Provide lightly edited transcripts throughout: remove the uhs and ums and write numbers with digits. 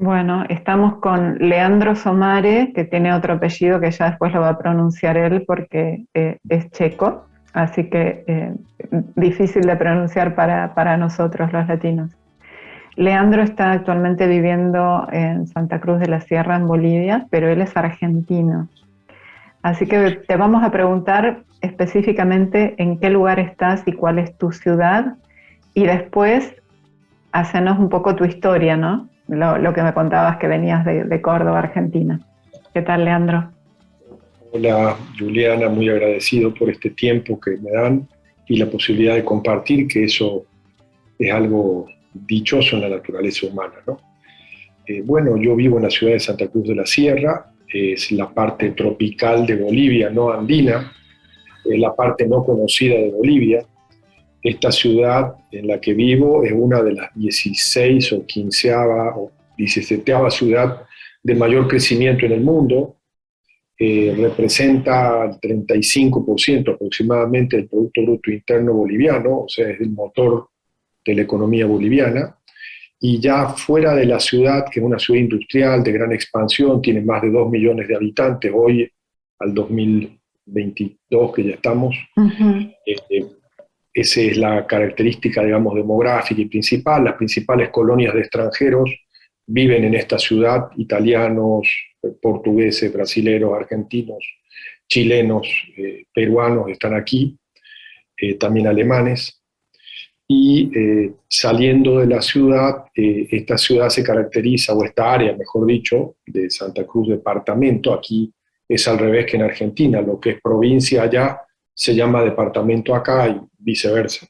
Bueno, estamos con Leandro Somare, que tiene otro apellido que ya después lo va a pronunciar él porque es checo, así que difícil de pronunciar para nosotros los latinos. Leandro está actualmente viviendo en Santa Cruz de la Sierra, en Bolivia, pero él es argentino. Así que te vamos a preguntar específicamente en qué lugar estás y cuál es tu ciudad, y después hacernos un poco tu historia, ¿no? Lo que me contabas que venías de Córdoba, Argentina. ¿Qué tal, Leandro? Hola Juliana, muy agradecido por este tiempo que me dan y la posibilidad de compartir, que eso es algo dichoso en la naturaleza humana, ¿no? Bueno, yo vivo en la ciudad de Santa Cruz de la Sierra, es la parte tropical de Bolivia, no andina, es la parte no conocida de Bolivia. Esta ciudad en la que vivo es una de las 16 o 15 o 17 ciudad de mayor crecimiento en el mundo. Representa el 35% aproximadamente del Producto Bruto Interno boliviano, o sea, es el motor de la economía boliviana. Y ya fuera de la ciudad, que es una ciudad industrial de gran expansión, tiene más de 2 millones de habitantes hoy, al 2022 que ya estamos. Uh-huh. eh, Esa es la característica, digamos, demográfica y principal. Las principales colonias de extranjeros viven en esta ciudad: italianos, portugueses, brasileros, argentinos, chilenos, peruanos están aquí, también alemanes. Y saliendo de la ciudad, esta ciudad se caracteriza, o esta área, mejor dicho, de Santa Cruz departamento, aquí es al revés que en Argentina, lo que es provincia allá se llama departamento acá y viceversa.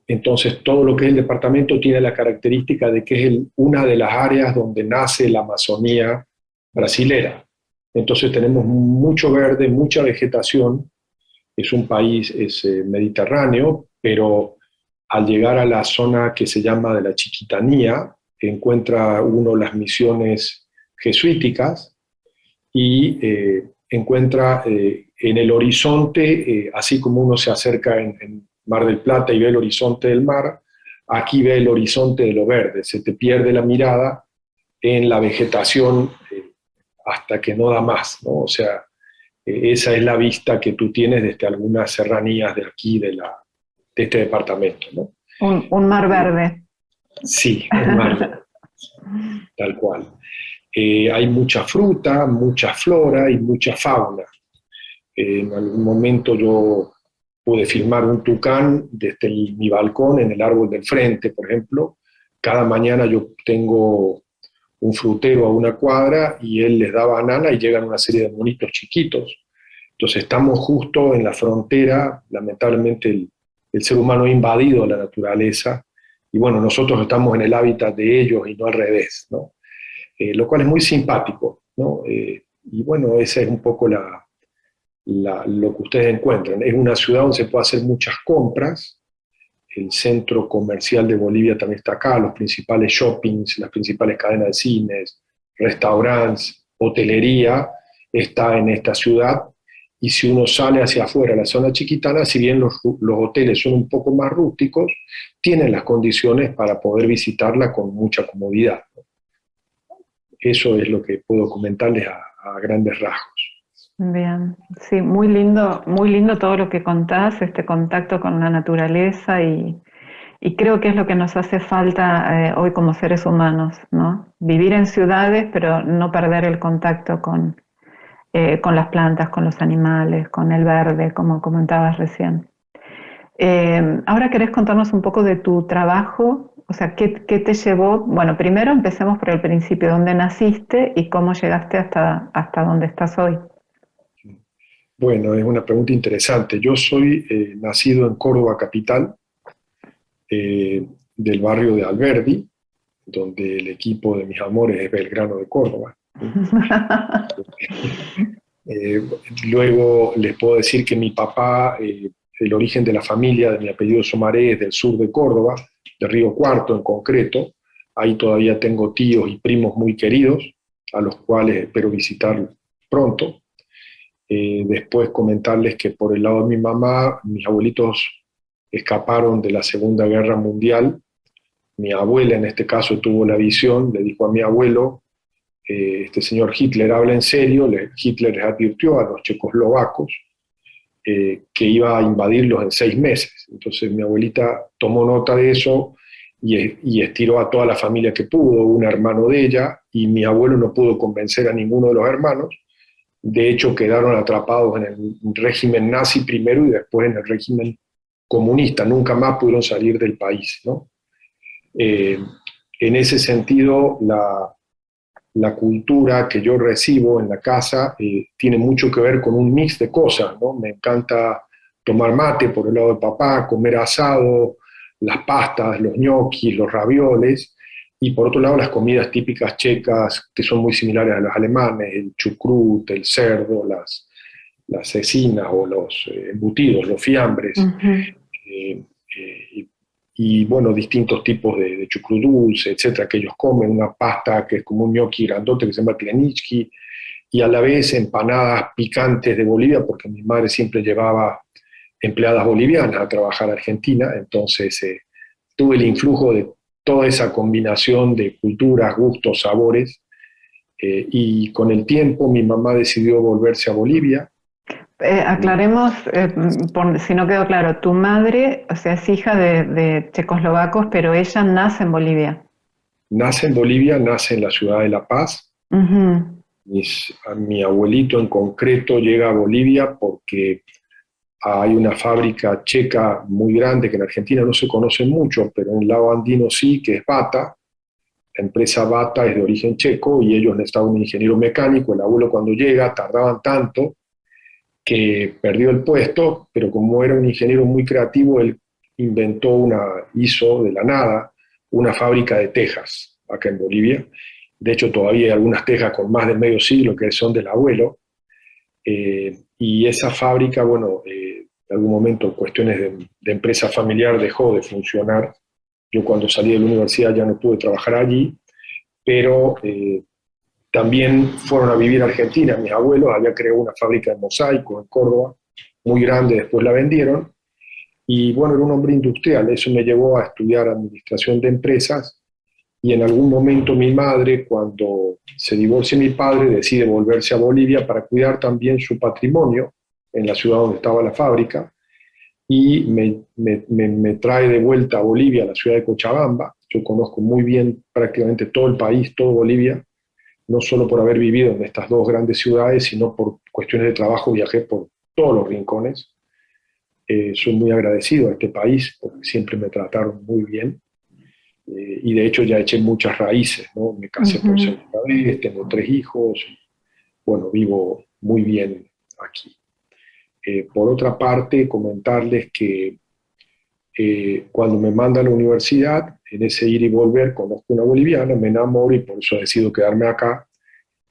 Entonces, todo lo que es el departamento tiene la característica de que es una de las áreas donde nace la Amazonía brasilera. Entonces, tenemos mucho verde, mucha vegetación. Es un país mediterráneo, pero al llegar a la zona que se llama de la Chiquitanía, encuentra uno las misiones jesuíticas y encuentra en el horizonte, así como uno se acerca en Mar del Plata y ve el horizonte del mar, aquí ve el horizonte de lo verde, se te pierde la mirada en la vegetación hasta que no da más, ¿no? O sea, esa es la vista que tú tienes desde algunas serranías de aquí, de este departamento, ¿no? Un mar verde. Sí, un mar verde, tal cual. Hay mucha fruta, mucha flora y mucha fauna. En algún momento yo pude filmar un tucán desde mi balcón en el árbol del frente, por ejemplo. Cada mañana yo tengo un frutero a una cuadra y él les da banana y llegan una serie de monitos chiquitos. Entonces estamos justo en la frontera, lamentablemente el ser humano ha invadido la naturaleza y bueno, nosotros estamos en el hábitat de ellos y no al revés, ¿no? Lo cual es muy simpático, ¿no? Y bueno, esa es un poco lo que ustedes encuentran. Es una ciudad donde se puede hacer muchas compras. El centro comercial de Bolivia también está acá, los principales shoppings, las principales cadenas de cines, restaurantes, hotelería, está en esta ciudad. Y si uno sale hacia afuera, la zona chiquitana, si bien los hoteles son un poco más rústicos, tienen las condiciones para poder visitarla con mucha comodidad. Eso es lo que puedo comentarles a grandes rasgos. Bien, sí, muy lindo todo lo que contás, este contacto con la naturaleza y creo que es lo que nos hace falta hoy como seres humanos, ¿no? Vivir en ciudades, pero no perder el contacto con las plantas, con los animales, con el verde, como comentabas recién. Ahora querés contarnos un poco de tu trabajo, o sea, ¿qué te llevó? Bueno, primero empecemos por el principio, ¿dónde naciste y cómo llegaste hasta donde estás hoy? Bueno, es una pregunta interesante. Yo soy nacido en Córdoba capital, del barrio de Alberdi, donde el equipo de mis amores es Belgrano de Córdoba. Eh, Luego les puedo decir que mi papá, el origen de la familia de mi apellido Somaré es del sur de Córdoba, de Río Cuarto en concreto. Ahí todavía tengo tíos y primos muy queridos, a los cuales espero visitar pronto. Después comentarles que por el lado de mi mamá, mis abuelitos escaparon de la Segunda Guerra Mundial mi abuela en este caso tuvo la visión, le dijo a mi abuelo, este señor Hitler habla en serio, Hitler les advirtió a los checoslovacos que iba a invadirlos en 6 meses. Entonces mi abuelita tomó nota de eso y estiró a toda la familia que pudo, un hermano de ella, y mi abuelo no pudo convencer a ninguno de los hermanos. De hecho, quedaron atrapados en el régimen nazi primero y después en el régimen comunista. Nunca más pudieron salir del país, ¿no? En ese sentido, la cultura que yo recibo en la casa tiene mucho que ver con un mix de cosas, ¿no? Me encanta tomar mate por el lado de papá, comer asado, las pastas, los ñoquis, los ravioles, y por otro lado las comidas típicas checas que son muy similares a las alemanes, el chucrut, el cerdo, las cecinas o los embutidos, los fiambres. Uh-huh. Y bueno, distintos tipos de chucrut dulce, etcétera, que ellos comen, una pasta que es como un ñoqui grandote que se llama tirenichki, y a la vez empanadas picantes de Bolivia, porque mi madre siempre llevaba empleadas bolivianas a trabajar a Argentina, entonces tuve el influjo de toda esa combinación de culturas, gustos, sabores, y con el tiempo mi mamá decidió volverse a Bolivia. Aclaremos, si no quedó claro, tu madre, o sea, es hija de checoslovacos, pero ella nace en Bolivia. Nace en Bolivia, nace en la ciudad de La Paz. Uh-huh. Mi abuelito en concreto llega a Bolivia porque hay una fábrica checa muy grande que en Argentina no se conoce mucho, pero en el lado andino sí, que es Bata. La empresa Bata es de origen checo y ellos necesitaban un ingeniero mecánico. El abuelo cuando llega tardaban tanto que perdió el puesto, pero como era un ingeniero muy creativo, él hizo de la nada una fábrica de tejas acá en Bolivia. De hecho, todavía hay algunas tejas con más de medio siglo que son del abuelo. Y esa fábrica, bueno, en algún momento, cuestiones de empresa familiar, dejó de funcionar. Yo cuando salí de la universidad ya no pude trabajar allí, pero también fueron a vivir a Argentina. Mis abuelos habían creado una fábrica de mosaico en Córdoba, muy grande, después la vendieron. Y bueno, era un hombre industrial, eso me llevó a estudiar administración de empresas. Y en algún momento mi madre, cuando se divorcia mi padre, decide volverse a Bolivia para cuidar también su patrimonio en la ciudad donde estaba la fábrica. Y me trae de vuelta a Bolivia, a la ciudad de Cochabamba. Yo conozco muy bien prácticamente todo el país, todo Bolivia, no solo por haber vivido en estas 2 grandes ciudades, sino por cuestiones de trabajo viajé por todos los rincones. Soy muy agradecido a este país porque siempre me trataron muy bien. Y de hecho ya eché muchas raíces, ¿no? Me casé por segunda vez, tengo 3 hijos, bueno, vivo muy bien aquí. Por otra parte, comentarles que cuando me mandan a la universidad, en ese ir y volver, conozco una boliviana, me enamoro y por eso decido quedarme acá.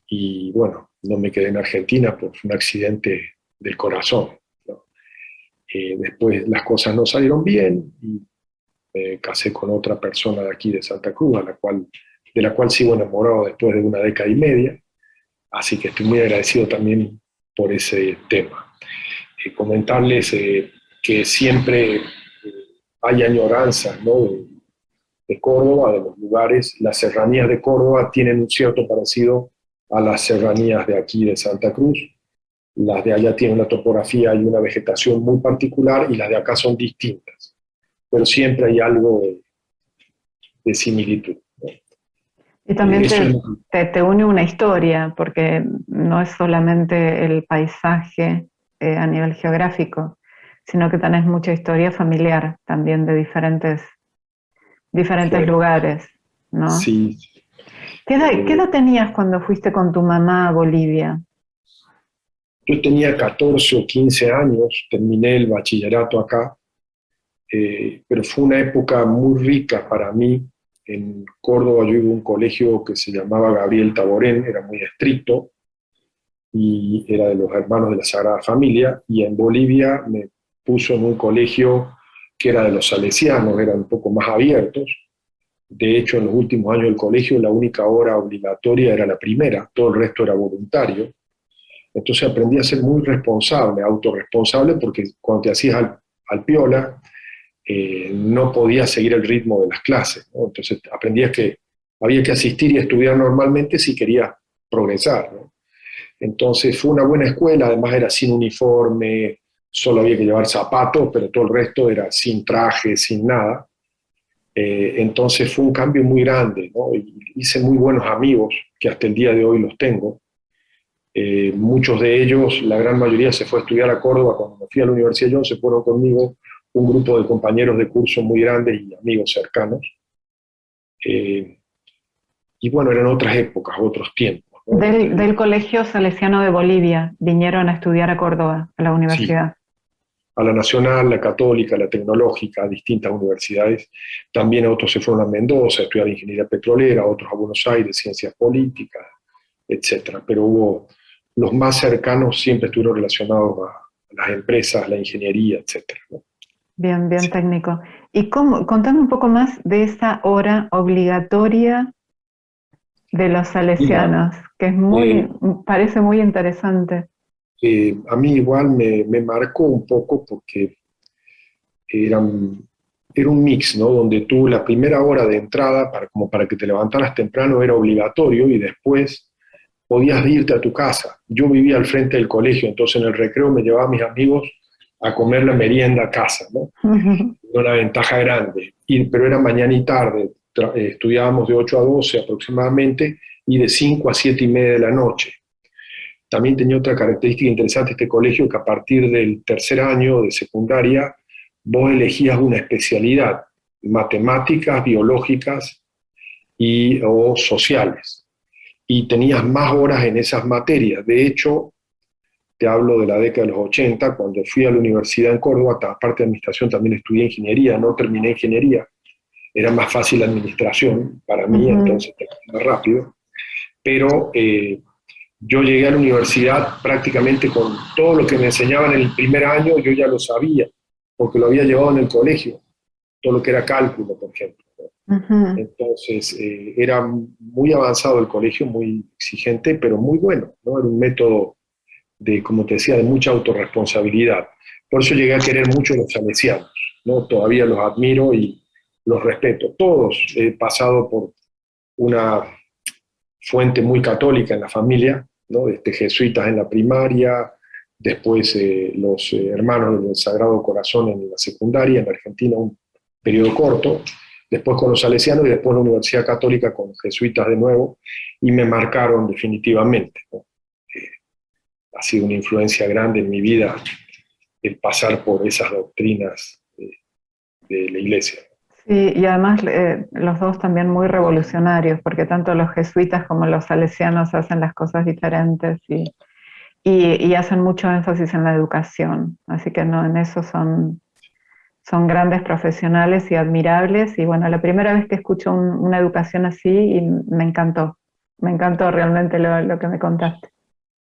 Y bueno, no me quedé en Argentina por un accidente del corazón, ¿no? Después las cosas no salieron bien y me casé con otra persona de aquí de Santa Cruz, de la cual sigo enamorado después de 1 década y media. Así que estoy muy agradecido también por ese tema. Comentarles que siempre hay añoranzas, ¿no? de Córdoba, de los lugares. Las serranías de Córdoba tienen un cierto parecido a las serranías de aquí de Santa Cruz. Las de allá tienen una topografía y una vegetación muy particular y las de acá son distintas, pero siempre hay algo de similitud, ¿no? Y también te une una historia, porque no es solamente el paisaje a nivel geográfico, sino que tenés mucha historia familiar también de diferentes claro. Lugares, ¿no? Sí. ¿Qué edad tenías cuando fuiste con tu mamá a Bolivia? Yo tenía 14 o 15 años, terminé el bachillerato acá, pero fue una época muy rica para mí. En Córdoba yo iba a un colegio que se llamaba Gabriel Taborén, era muy estricto, y era de los hermanos de la Sagrada Familia, y en Bolivia me puso en un colegio que era de los salesianos, eran un poco más abiertos. De hecho, en los últimos años del colegio la única hora obligatoria era la primera, todo el resto era voluntario. Entonces aprendí a ser muy responsable, autorresponsable, porque cuando te hacías al piola, no podías seguir el ritmo de las clases, ¿no? Entonces aprendías que había que asistir y estudiar normalmente si querías progresar, ¿no? Entonces fue una buena escuela, además era sin uniforme, solo había que llevar zapatos, pero todo el resto era sin traje, sin nada. Entonces fue un cambio muy grande, ¿no? Y hice muy buenos amigos, que hasta el día de hoy los tengo. Muchos de ellos, la gran mayoría se fue a estudiar a Córdoba. Cuando me fui a la Universidad de John, se fueron conmigo un grupo de compañeros de curso muy grandes y amigos cercanos. Y bueno, eran otras épocas, otros tiempos, ¿no? Del Colegio Salesiano de Bolivia vinieron a estudiar a Córdoba, a la Sí, universidad. a la Nacional, la Católica, la Tecnológica, a distintas universidades. También otros se fueron a Mendoza a estudiar ingeniería petrolera, otros a Buenos Aires, ciencias políticas, etcétera. Pero hubo, los más cercanos siempre estuvieron relacionados a las empresas, la ingeniería, etcétera, ¿no? Bien, bien Sí. técnico. ¿Y cómo, contame un poco más de esa hora obligatoria de los Mira, salesianos, que es eh, parece muy interesante? a mí igual me marcó un poco porque era era un mix, ¿no? Donde tú la primera hora de entrada, como para que te levantaras temprano, era obligatorio y después podías irte a tu casa. Yo vivía al frente del colegio, entonces en el recreo me llevaba a mis amigos a comer la merienda a casa, ¿no? Una ventaja grande, pero era mañana y tarde, estudiábamos de 8 a 12 aproximadamente y de 5 a 7 y media de la noche. También tenía otra característica interesante este colegio, que a partir del tercer año de secundaria vos elegías una especialidad, matemáticas, biológicas o sociales, y tenías más horas en esas materias. De hecho, te hablo de la década de los 80, cuando fui a la universidad en Córdoba, aparte de administración también estudié ingeniería, no terminé ingeniería, era más fácil la administración para mí, Ujú. entonces terminé más rápido, pero yo llegué a la universidad prácticamente con todo lo que me enseñaban en el primer año, yo ya lo sabía, porque lo había llevado en el colegio, todo lo que era cálculo, por ejemplo. Ujú. Entonces, era muy avanzado el colegio, muy exigente, pero muy bueno, ¿no? Era un método de, como te decía, de mucha autorresponsabilidad. Por eso llegué a querer mucho a los salesianos, ¿no? Todavía los admiro y los respeto. Todos he pasado por una fuente muy católica en la familia, ¿no? Jesuitas en la primaria, después los hermanos del Sagrado Corazón en la secundaria, en la Argentina un periodo corto, después con los salesianos y después la Universidad Católica con jesuitas de nuevo, y me marcaron definitivamente, ¿no? Ha sido una influencia grande en mi vida el pasar por esas doctrinas de la Iglesia. Sí, y además los dos también muy revolucionarios, porque tanto los jesuitas como los salesianos hacen las cosas diferentes y hacen mucho énfasis en la educación. Así que no, en eso son grandes profesionales y admirables. Y bueno, la primera vez que escucho una educación así y me encantó realmente lo que me contaste.